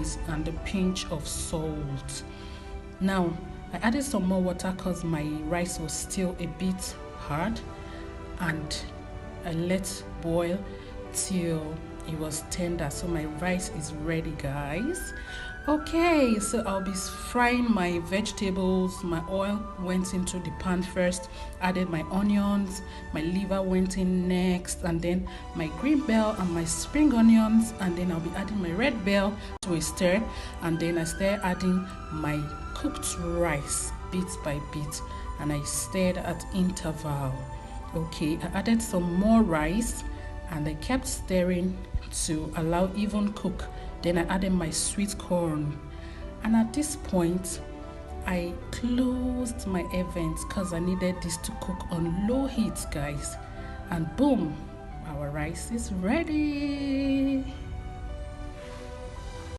mayonnaise and a pinch of salt. Now I added some more water because my rice was still a bit hard, and I let boil till it was tender. So my rice is ready, guys. Okay, so I'll be frying my vegetables. My oil went into the pan first, added my onions, my liver went in next, and then my green bell and my spring onions, and then I'll be adding my red bell to a stir, and then I start adding my cooked rice bit by bit, and I stirred at interval. Okay, I added some more rice and I kept stirring to allow even cook. Then I added my sweet corn, and at this point I closed my oven because I needed this to cook on low heat, guys. And boom, our rice is ready.